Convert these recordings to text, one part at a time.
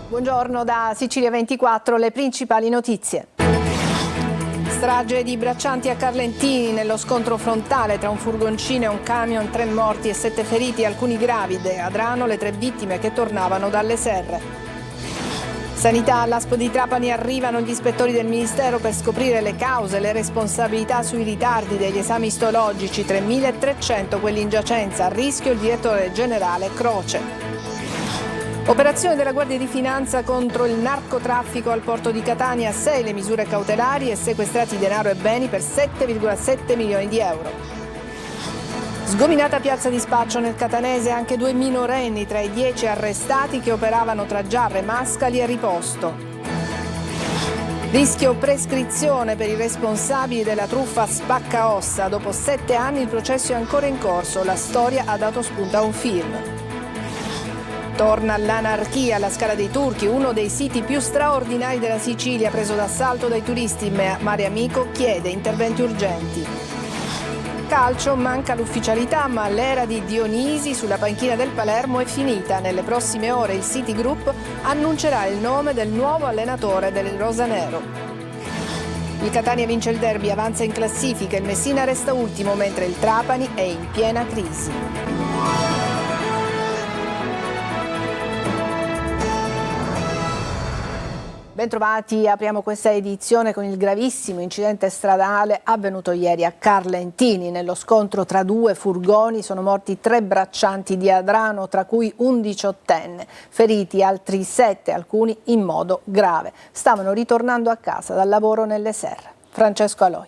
Buongiorno da Sicilia 24, le principali notizie. Strage di braccianti a Carlentini, nello scontro frontale tra un furgoncino e un camion, 3 morti e 7 feriti, alcuni gravi. A Adrano le 3 vittime che tornavano dalle serre. Sanità, all'Aspo di Trapani arrivano gli ispettori del Ministero per scoprire le cause, le responsabilità sui ritardi degli esami istologici, 3.300 quelli in giacenza, a rischio il direttore generale Croce. Operazione della Guardia di Finanza contro il narcotraffico al porto di Catania, 6 le misure cautelari e sequestrati denaro e beni per 7,7 milioni di euro. Sgominata piazza di spaccio nel catanese, anche 2 minorenni tra i 10 arrestati che operavano tra Giarre, Mascali e Riposto. Rischio prescrizione per i responsabili della truffa Spaccaossa. Dopo 7 anni il processo è ancora in corso, la storia ha dato spunto a un film. Torna l'anarchia alla Scala dei Turchi, uno dei siti più straordinari della Sicilia, preso d'assalto dai turisti. Mare Amico chiede interventi urgenti. Calcio, manca l'ufficialità, ma l'era di Dionisi sulla panchina del Palermo è finita. Nelle prossime ore il City Group annuncerà il nome del nuovo allenatore del rosanero. Il Catania vince il derby, avanza in classifica, il Messina resta ultimo, mentre il Trapani è in piena crisi. Bentrovati, apriamo questa edizione con il gravissimo incidente stradale avvenuto ieri a Carlentini. Nello scontro tra 2 furgoni sono morti 3 braccianti di Adrano, tra cui un 18enne, feriti altri 7, alcuni in modo grave. Stavano ritornando a casa dal lavoro nelle serre. Francesco Aloi.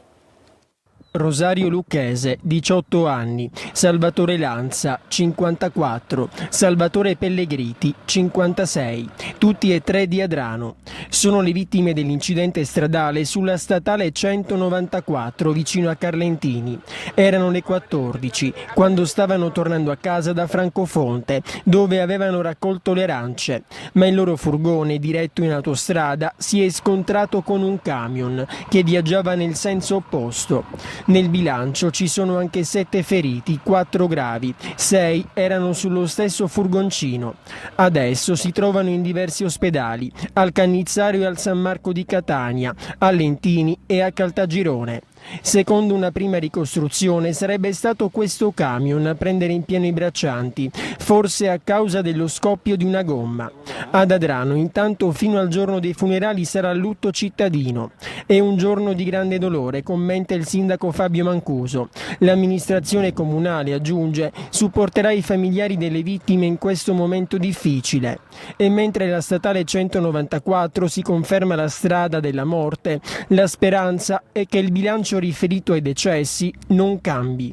Rosario Lucchese, 18 anni, Salvatore Lanza, 54, Salvatore Pellegriti, 56, tutti e 3 di Adrano. Sono le vittime dell'incidente stradale sulla statale 194 vicino a Carlentini. Erano le 14 quando stavano tornando a casa da Francofonte, dove avevano raccolto le arance, ma il loro furgone diretto in autostrada si è scontrato con un camion che viaggiava nel senso opposto. Nel bilancio ci sono anche 7 feriti, 4 gravi, 6 erano sullo stesso furgoncino. Adesso si trovano in diversi ospedali, al Cannizzario e al San Marco di Catania, a Lentini e a Caltagirone. Secondo una prima ricostruzione sarebbe stato questo camion a prendere in pieno i braccianti, forse a causa dello scoppio di una gomma. Ad Adrano intanto fino al giorno dei funerali sarà lutto cittadino. È un giorno di grande dolore, commenta il sindaco Fabio Mancuso. L'amministrazione comunale, aggiunge, supporterà i familiari delle vittime in questo momento difficile. E mentre la statale 194 si conferma la strada della morte, la speranza è che il bilancio riferito ai decessi non cambi.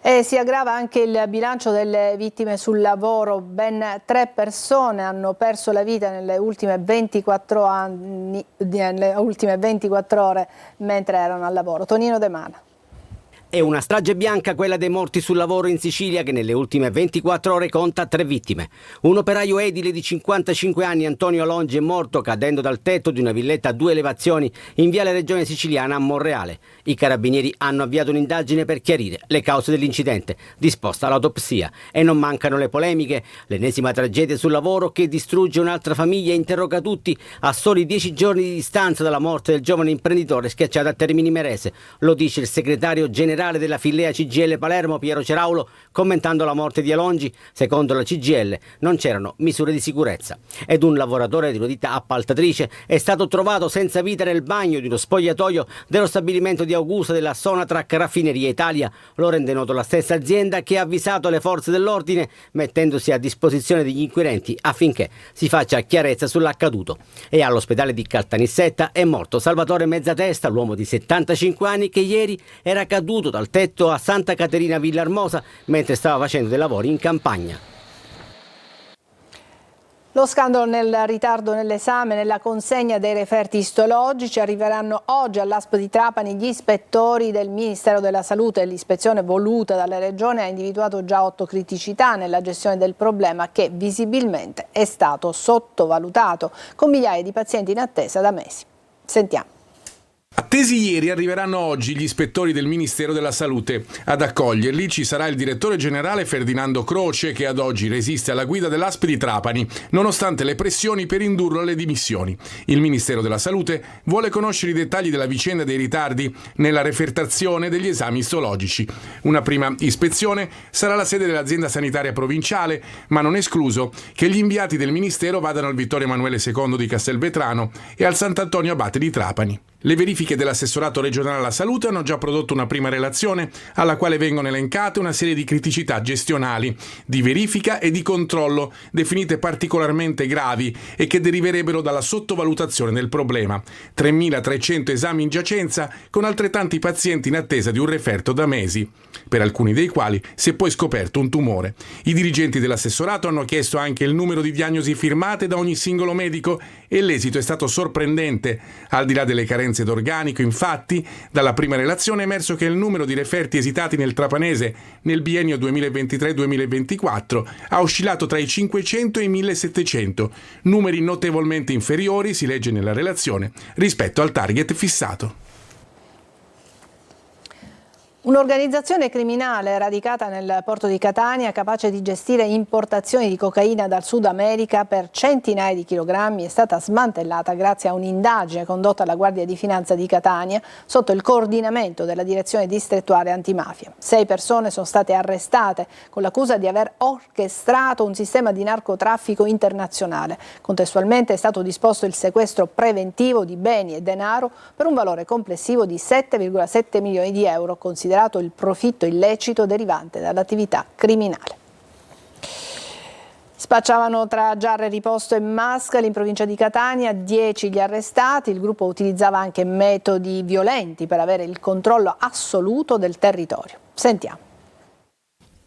E si aggrava anche il bilancio delle vittime sul lavoro. Ben 3 persone hanno perso la vita nelle ultime 24 ore mentre erano al lavoro. Tonino De Mana. È una strage bianca quella dei morti sul lavoro in Sicilia, che nelle ultime 24 ore conta 3 vittime. Un operaio edile di 55 anni, Antonio Longi, è morto cadendo dal tetto di una villetta a 2 elevazioni in viale Regione Siciliana a Monreale. I carabinieri hanno avviato un'indagine per chiarire le cause dell'incidente, disposta l'autopsia, e non mancano le polemiche. L'ennesima tragedia sul lavoro che distrugge un'altra famiglia e interroga tutti a soli 10 giorni di distanza dalla morte del giovane imprenditore schiacciato a Termini Imerese. Lo dice il segretario generale della Filea CGIL Palermo, Piero Ceraulo, commentando la morte di Alongi. Secondo la CGIL non c'erano misure di sicurezza. Ed un lavoratore di una ditta appaltatrice è stato trovato senza vita nel bagno di uno spogliatoio dello stabilimento di Augusta della Sonatrach Raffineria Italia. Lo rende noto la stessa azienda, che ha avvisato le forze dell'ordine, mettendosi a disposizione degli inquirenti affinché si faccia chiarezza sull'accaduto. E all'ospedale di Caltanissetta è morto Salvatore Mezzatesta, l'uomo di 75 anni che ieri era caduto dal tetto a Santa Caterina Villarmosa mentre stava facendo dei lavori in campagna. Lo scandalo nel ritardo nell'esame, nella consegna dei referti istologici. Arriveranno oggi all'Aspo di Trapani gli ispettori del Ministero della Salute. L'ispezione voluta dalla Regione ha individuato già 8 criticità nella gestione del problema, che visibilmente è stato sottovalutato, con migliaia di pazienti in attesa da mesi. Sentiamo. Attesi ieri, arriveranno oggi gli ispettori del Ministero della Salute. Ad accoglierli ci sarà il direttore generale Ferdinando Croce, che ad oggi resiste alla guida dell'ASP di Trapani, nonostante le pressioni per indurlo alle dimissioni. Il Ministero della Salute vuole conoscere i dettagli della vicenda dei ritardi nella refertazione degli esami istologici. Una prima ispezione sarà alla sede dell'azienda sanitaria provinciale, ma non è escluso che gli inviati del Ministero vadano al Vittorio Emanuele II di Castelvetrano e al Sant'Antonio Abate di Trapani. Le verifiche dell'assessorato regionale alla salute hanno già prodotto una prima relazione alla quale vengono elencate una serie di criticità gestionali, di verifica e di controllo definite particolarmente gravi e che deriverebbero dalla sottovalutazione del problema. 3.300 esami in giacenza con altrettanti pazienti in attesa di un referto da mesi, per alcuni dei quali si è poi scoperto un tumore. I dirigenti dell'assessorato hanno chiesto anche il numero di diagnosi firmate da ogni singolo medico e l'esito è stato sorprendente. Al di là delle carenze d'organico, infatti, dalla prima relazione è emerso che il numero di referti esitati nel trapanese nel biennio 2023-2024 ha oscillato tra i 500 e i 1.700, numeri notevolmente inferiori, si legge nella relazione, rispetto al target fissato. Un'organizzazione criminale radicata nel porto di Catania, capace di gestire importazioni di cocaina dal Sud America per centinaia di chilogrammi, è stata smantellata grazie a un'indagine condotta alla Guardia di Finanza di Catania sotto il coordinamento della Direzione Distrettuale Antimafia. 6 persone sono state arrestate con l'accusa di aver orchestrato un sistema di narcotraffico internazionale. Contestualmente è stato disposto il sequestro preventivo di beni e denaro per un valore complessivo di 7,7 milioni di euro, considerato il profitto illecito derivante dall'attività criminale. Spacciavano tra giarre riposto e mascali in provincia di Catania, 10 gli arrestati. Il gruppo utilizzava anche metodi violenti per avere il controllo assoluto del territorio. Sentiamo.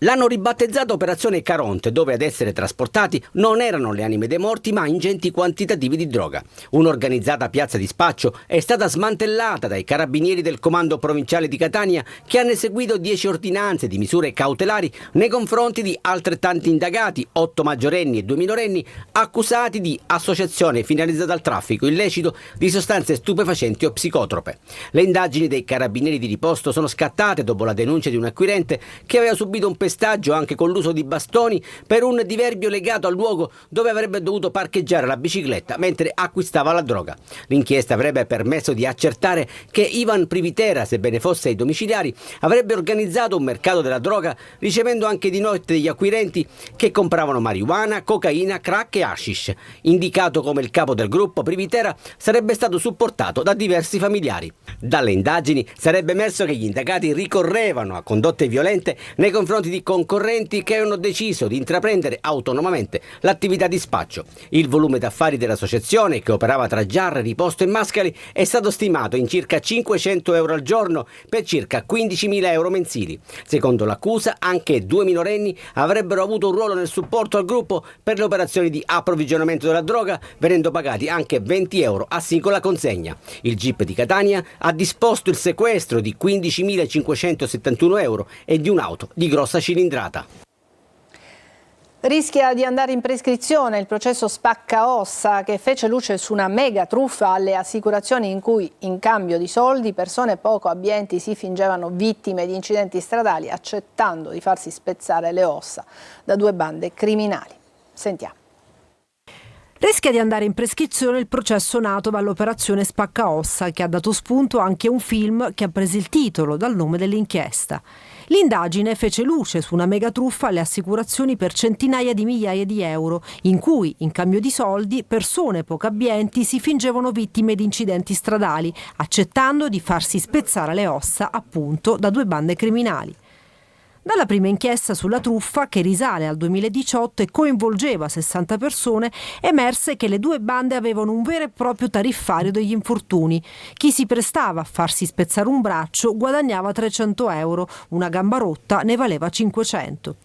L'hanno ribattezzato Operazione Caronte, dove ad essere trasportati non erano le anime dei morti, ma ingenti quantitativi di droga. Un'organizzata piazza di spaccio è stata smantellata dai carabinieri del Comando Provinciale di Catania, che hanno eseguito 10 ordinanze di misure cautelari nei confronti di altrettanti indagati, 8 maggiorenni e 2 minorenni, accusati di associazione finalizzata al traffico illecito di sostanze stupefacenti o psicotrope. Le indagini dei carabinieri di riposto sono scattate dopo la denuncia di un acquirente che aveva subito un pestaggio anche con l'uso di bastoni per un diverbio legato al luogo dove avrebbe dovuto parcheggiare la bicicletta mentre acquistava la droga. L'inchiesta avrebbe permesso di accertare che Ivan Privitera, sebbene fosse ai domiciliari, avrebbe organizzato un mercato della droga, ricevendo anche di notte degli acquirenti che compravano marijuana, cocaina, crack e hashish. Indicato come il capo del gruppo, Privitera sarebbe stato supportato da diversi familiari. Dalle indagini sarebbe emerso che gli indagati ricorrevano a condotte violente nei confronti di concorrenti che avevano deciso di intraprendere autonomamente l'attività di spaccio. Il volume d'affari dell'associazione, che operava tra giarre, riposto e mascali, è stato stimato in circa 500 euro al giorno per circa 15.000 euro mensili. Secondo l'accusa, anche 2 minorenni avrebbero avuto un ruolo nel supporto al gruppo per le operazioni di approvvigionamento della droga, venendo pagati anche 20 euro a singola consegna. Il GIP di Catania ha disposto il sequestro di 15.571 euro e di un'auto di grossa cilindrata. Rischia di andare in prescrizione il processo Spaccaossa, che fece luce su una mega truffa alle assicurazioni in cui, in cambio di soldi, persone poco abbienti si fingevano vittime di incidenti stradali, accettando di farsi spezzare le ossa da 2 bande criminali. Sentiamo. Rischia di andare in prescrizione il processo nato dall'operazione Spaccaossa, che ha dato spunto anche a un film che ha preso il titolo dal nome dell'inchiesta. L'indagine fece luce su una megatruffa alle assicurazioni per centinaia di migliaia di euro, in cui, in cambio di soldi, persone poco abbienti si fingevano vittime di incidenti stradali, accettando di farsi spezzare le ossa, appunto, da 2 bande criminali. Dalla prima inchiesta sulla truffa, che risale al 2018 e coinvolgeva 60 persone, emerse che le 2 bande avevano un vero e proprio tariffario degli infortuni. Chi si prestava a farsi spezzare un braccio guadagnava 300 euro, una gamba rotta ne valeva 500.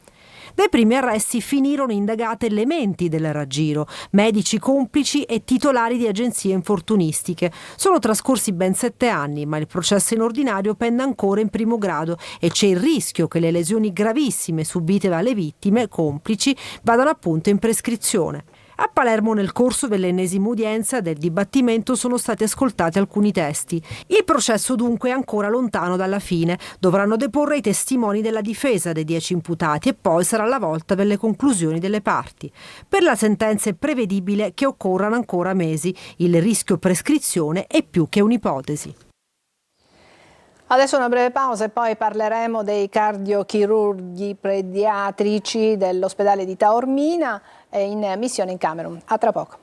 Dai primi arresti finirono indagate le menti del raggiro, medici complici e titolari di agenzie infortunistiche. Sono trascorsi ben 7 anni, ma il processo in ordinario pende ancora in primo grado e c'è il rischio che le lesioni gravissime subite dalle vittime complici vadano appunto in prescrizione. A Palermo, nel corso dell'ennesima udienza del dibattimento, sono stati ascoltati alcuni testi. Il processo dunque è ancora lontano dalla fine. Dovranno deporre i testimoni della difesa dei 10 imputati e poi sarà la volta per le conclusioni delle parti. Per la sentenza è prevedibile che occorrano ancora mesi. Il rischio prescrizione è più che un'ipotesi. Adesso una breve pausa e poi parleremo dei cardiochirurghi pediatrici dell'ospedale di Taormina in missione in Camerun. A tra poco.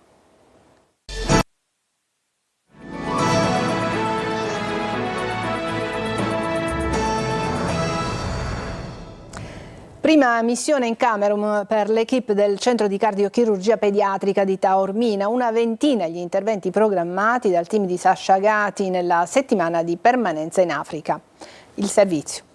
Prima missione in Camerun per l'equipe del centro di cardiochirurgia pediatrica di Taormina, una ventina gli interventi programmati dal team di Sasha Gati nella settimana di permanenza in Africa. Il servizio.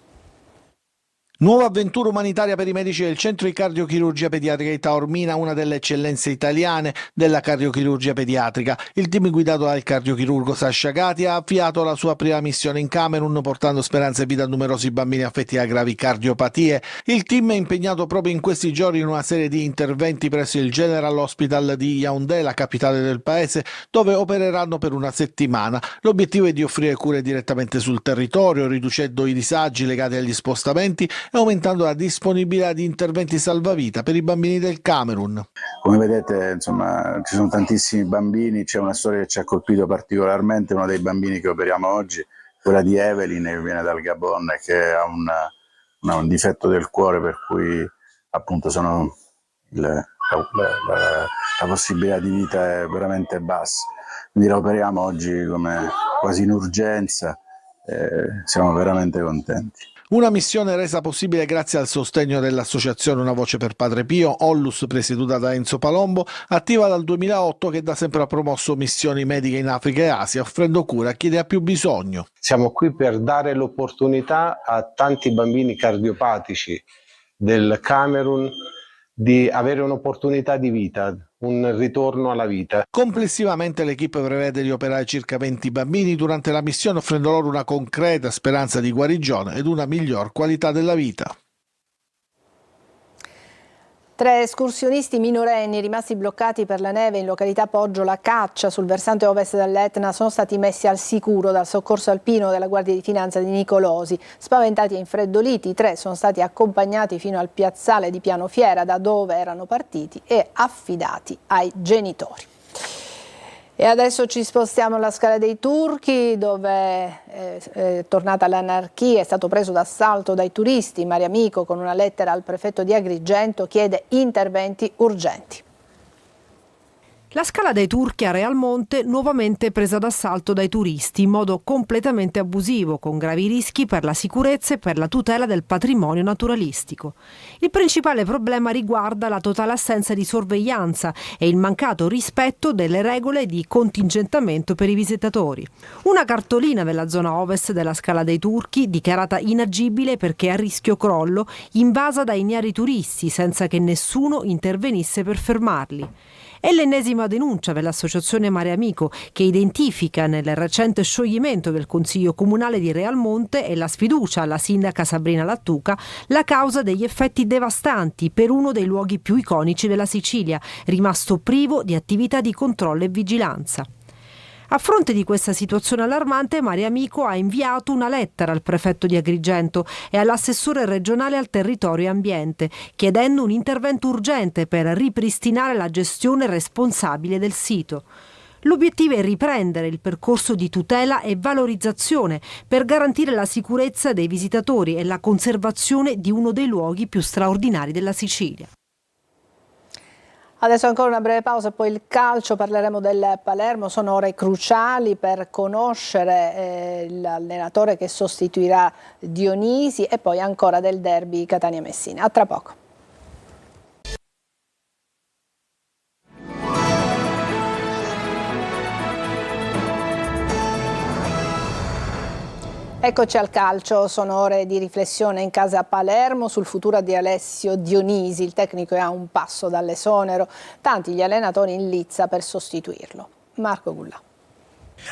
Nuova avventura umanitaria per i medici del Centro di Cardiochirurgia Pediatrica di Taormina, una delle eccellenze italiane della cardiochirurgia pediatrica. Il team guidato dal cardiochirurgo Sasha Gati ha avviato la sua prima missione in Camerun, portando speranza e vita a numerosi bambini affetti da gravi cardiopatie. Il team è impegnato proprio in questi giorni in una serie di interventi presso il General Hospital di Yaoundé, la capitale del paese, dove opereranno per una settimana. L'obiettivo è di offrire cure direttamente sul territorio, riducendo i disagi legati agli spostamenti e aumentando la disponibilità di interventi salvavita per i bambini del Camerun. Come vedete, insomma, ci sono tantissimi bambini, c'è una storia che ci ha colpito particolarmente, uno dei bambini che operiamo oggi, quella di Evelyn, che viene dal Gabon e che ha un difetto del cuore, per cui appunto la possibilità di vita è veramente bassa. Quindi la operiamo oggi come quasi in urgenza, siamo veramente contenti. Una missione resa possibile grazie al sostegno dell'associazione Una Voce per Padre Pio, Onlus, presieduta da Enzo Palombo, attiva dal 2008, che da sempre ha promosso missioni mediche in Africa e Asia, offrendo cura a chi ne ha più bisogno. Siamo qui per dare l'opportunità a tanti bambini cardiopatici del Camerun di avere un'opportunità di vita, un ritorno alla vita. Complessivamente l'equipe prevede di operare circa 20 bambini durante la missione, offrendo loro una concreta speranza di guarigione ed una miglior qualità della vita. 3 escursionisti minorenni rimasti bloccati per la neve in località Poggio La Caccia sul versante ovest dell'Etna sono stati messi al sicuro dal soccorso alpino della Guardia di Finanza di Nicolosi. Spaventati e infreddoliti, i 3 sono stati accompagnati fino al piazzale di Piano Fiera, da dove erano partiti, e affidati ai genitori. E adesso ci spostiamo alla Scala dei Turchi, dove è tornata l'anarchia, è stato preso d'assalto dai turisti. Mariamico, con una lettera al prefetto di Agrigento, chiede interventi urgenti. La Scala dei Turchi a Realmonte nuovamente presa d'assalto dai turisti in modo completamente abusivo, con gravi rischi per la sicurezza e per la tutela del patrimonio naturalistico. Il principale problema riguarda la totale assenza di sorveglianza e il mancato rispetto delle regole di contingentamento per i visitatori. Una cartolina nella zona ovest della Scala dei Turchi, dichiarata inagibile perché a rischio crollo, invasa da ignari turisti senza che nessuno intervenisse per fermarli. È l'ennesima denuncia dell'associazione Mare Amico, che identifica nel recente scioglimento del Consiglio Comunale di Realmonte e la sfiducia alla sindaca Sabrina Lattuca la causa degli effetti devastanti per uno dei luoghi più iconici della Sicilia, rimasto privo di attività di controllo e vigilanza. A fronte di questa situazione allarmante, Mare Amico ha inviato una lettera al prefetto di Agrigento e all'assessore regionale al territorio e ambiente, chiedendo un intervento urgente per ripristinare la gestione responsabile del sito. L'obiettivo è riprendere il percorso di tutela e valorizzazione per garantire la sicurezza dei visitatori e la conservazione di uno dei luoghi più straordinari della Sicilia. Adesso ancora una breve pausa e poi il calcio, parleremo del Palermo. Sono ore cruciali per conoscere l'allenatore che sostituirà Dionisi e poi ancora del derby Catania-Messina. A tra poco. Eccoci al calcio, sono ore di riflessione in casa a Palermo sul futuro di Alessio Dionisi. Il tecnico è a un passo dall'esonero, tanti gli allenatori in lizza per sostituirlo. Marco Gullà.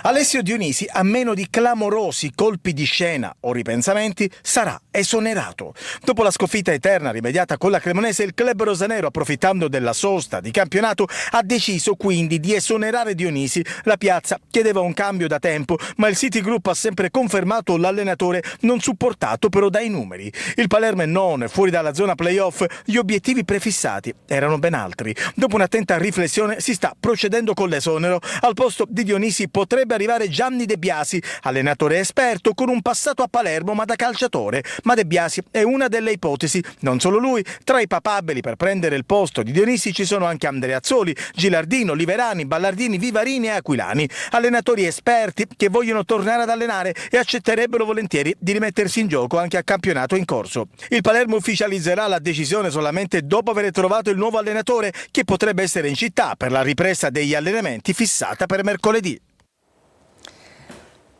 Alessio Dionisi, a meno di clamorosi colpi di scena o ripensamenti, sarà esonerato. Dopo la sconfitta eterna rimediata con la Cremonese, il club rosanero, approfittando della sosta di campionato, ha deciso quindi di esonerare Dionisi. La piazza chiedeva un cambio da tempo, ma il City Group ha sempre confermato l'allenatore, non supportato però dai numeri. Il Palermo è nono, fuori dalla zona playoff, gli obiettivi prefissati erano ben altri. Dopo un'attenta riflessione si sta procedendo con l'esonero. Al posto di Dionisi potrebbe arrivare Gianni De Biasi, allenatore esperto con un passato a Palermo ma da calciatore. Ma De Biasi è una delle ipotesi, non solo lui. Tra i papabili per prendere il posto di Dionisi ci sono anche Andreazzoli, Gilardino, Liverani, Ballardini, Vivarini e Aquilani, allenatori esperti che vogliono tornare ad allenare e accetterebbero volentieri di rimettersi in gioco anche a campionato in corso. Il Palermo ufficializzerà la decisione solamente dopo aver trovato il nuovo allenatore, che potrebbe essere in città per la ripresa degli allenamenti fissata per mercoledì.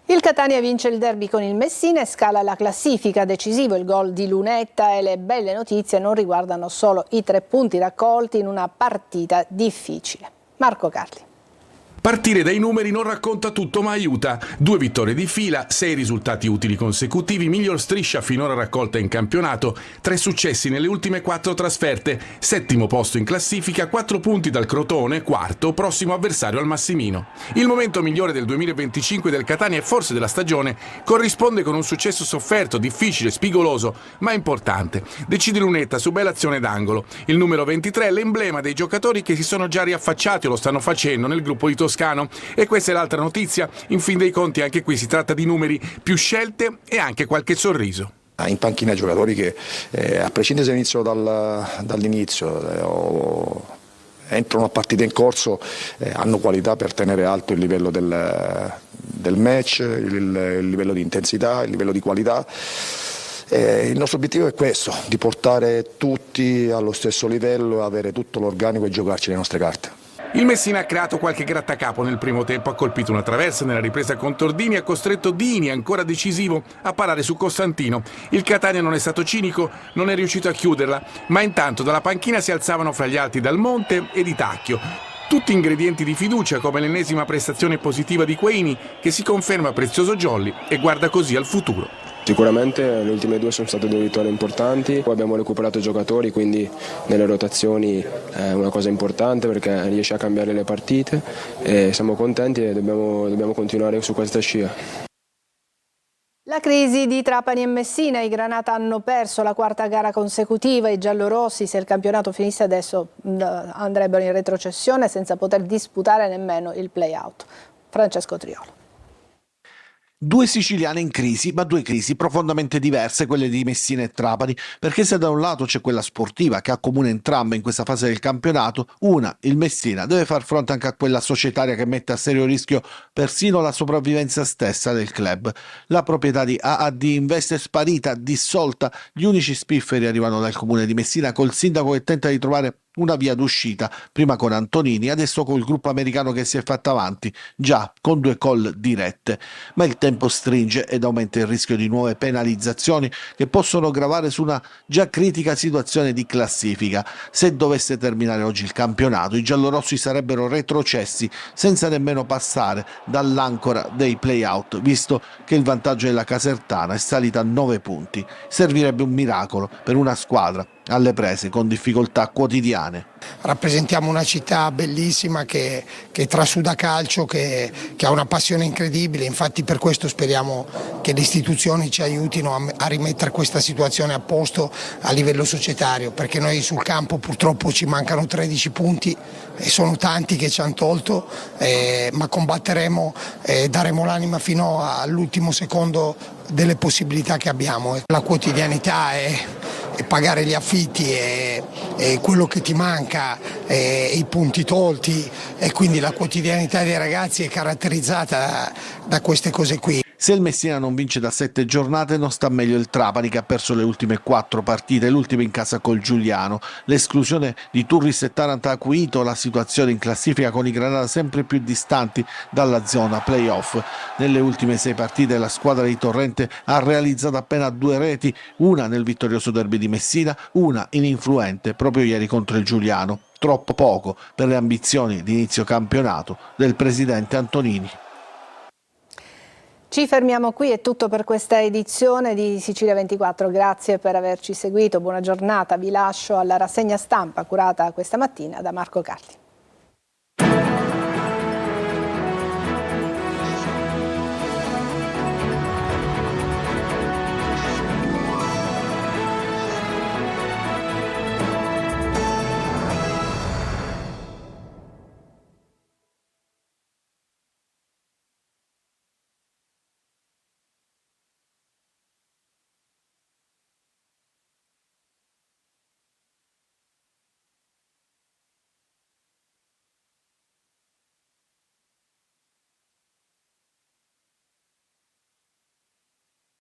Il Catania vince il derby con il Messina e scala la classifica. Decisivo il gol di Lunetta, e le belle notizie non riguardano solo i 3 punti raccolti in una partita difficile. Marco Carli. Partire dai numeri non racconta tutto, ma aiuta. 2 vittorie di fila, 6 risultati utili consecutivi, miglior striscia finora raccolta in campionato, 3 successi nelle ultime 4 trasferte, 7° posto in classifica, 4 punti dal Crotone, 4º, prossimo avversario al Massimino. Il momento migliore del 2025 del Catania e forse della stagione corrisponde con un successo sofferto, difficile, spigoloso, ma importante. Decide Lunetta su bella azione d'angolo. Il numero 23 è l'emblema dei giocatori che si sono già riaffacciati o lo stanno facendo nel gruppo di Toscano. E questa è l'altra notizia. In fin dei conti anche qui si tratta di numeri, più scelte e anche qualche sorriso. In panchina giocatori che a prescindere se iniziano dall'inizio entrano a partita in corso, hanno qualità per tenere alto il livello del match, il livello di intensità, il livello di qualità. Il nostro obiettivo è questo, di portare tutti allo stesso livello, avere tutto l'organico e giocarci le nostre carte. Il Messina ha creato qualche grattacapo nel primo tempo, ha colpito una traversa nella ripresa con Tordini e ha costretto Dini, ancora decisivo, a parare su Costantino. Il Catania non è stato cinico, non è riuscito a chiuderla, ma intanto dalla panchina si alzavano fra gli altri Dal Monte e Di Tacchio. Tutti ingredienti di fiducia, come l'ennesima prestazione positiva di Quaini, che si conferma prezioso jolly e guarda così al futuro. Sicuramente le ultime 2 sono state 2 vittorie importanti, poi abbiamo recuperato giocatori, quindi nelle rotazioni è una cosa importante perché riesce a cambiare le partite e siamo contenti e dobbiamo continuare su questa scia. La crisi di Trapani e Messina, i Granata hanno perso la 4ª gara consecutiva, i giallorossi, se il campionato finisse adesso, andrebbero in retrocessione senza poter disputare nemmeno il play-out. Francesco Triolo. 2 siciliane in crisi, ma 2 crisi profondamente diverse, quelle di Messina e Trapani, perché se da un lato c'è quella sportiva che accomuna entrambe in questa fase del campionato, il Messina, deve far fronte anche a quella societaria che mette a serio rischio persino la sopravvivenza stessa del club. La proprietà di AAD Invest è sparita, dissolta, gli unici spifferi arrivano dal comune di Messina, col sindaco che tenta di trovare una via d'uscita, prima con Antonini, adesso col gruppo americano che si è fatto avanti, già con 2 call dirette. Ma il tempo stringe ed aumenta il rischio di nuove penalizzazioni che possono gravare su una già critica situazione di classifica. Se dovesse terminare oggi il campionato, i giallorossi sarebbero retrocessi senza nemmeno passare dall'ancora dei play-out, visto che il vantaggio della Casertana è salito a 9 punti. Servirebbe un miracolo per una squadra alle prese con difficoltà quotidiane. Rappresentiamo una città bellissima che trasuda calcio, che ha una passione incredibile, infatti per questo speriamo che le istituzioni ci aiutino a rimettere questa situazione a posto a livello societario, perché noi sul campo purtroppo ci mancano 13 punti e sono tanti che ci hanno tolto, ma combatteremo e daremo l'anima fino all'ultimo secondo delle possibilità che abbiamo. La quotidianità è pagare gli affitti e quello che ti manca e i punti tolti, e quindi la quotidianità dei ragazzi è caratterizzata da queste cose qui. Se il Messina non vince da 7 giornate non sta meglio il Trapani, che ha perso le ultime 4 partite, l'ultima in casa col Giuliano. L'esclusione di Turris e Taranto ha acuito la situazione in classifica, con i Granata sempre più distanti dalla zona play-off. Nelle ultime 6 partite la squadra di Torrente ha realizzato appena 2 reti, una nel vittorioso derby di Messina, una ininfluente proprio ieri contro il Giuliano. Troppo poco per le ambizioni di inizio campionato del presidente Antonini. Ci fermiamo qui, è tutto per questa edizione di Sicilia 24. Grazie per averci seguito, buona giornata, vi lascio alla rassegna stampa curata questa mattina da Marco Carli.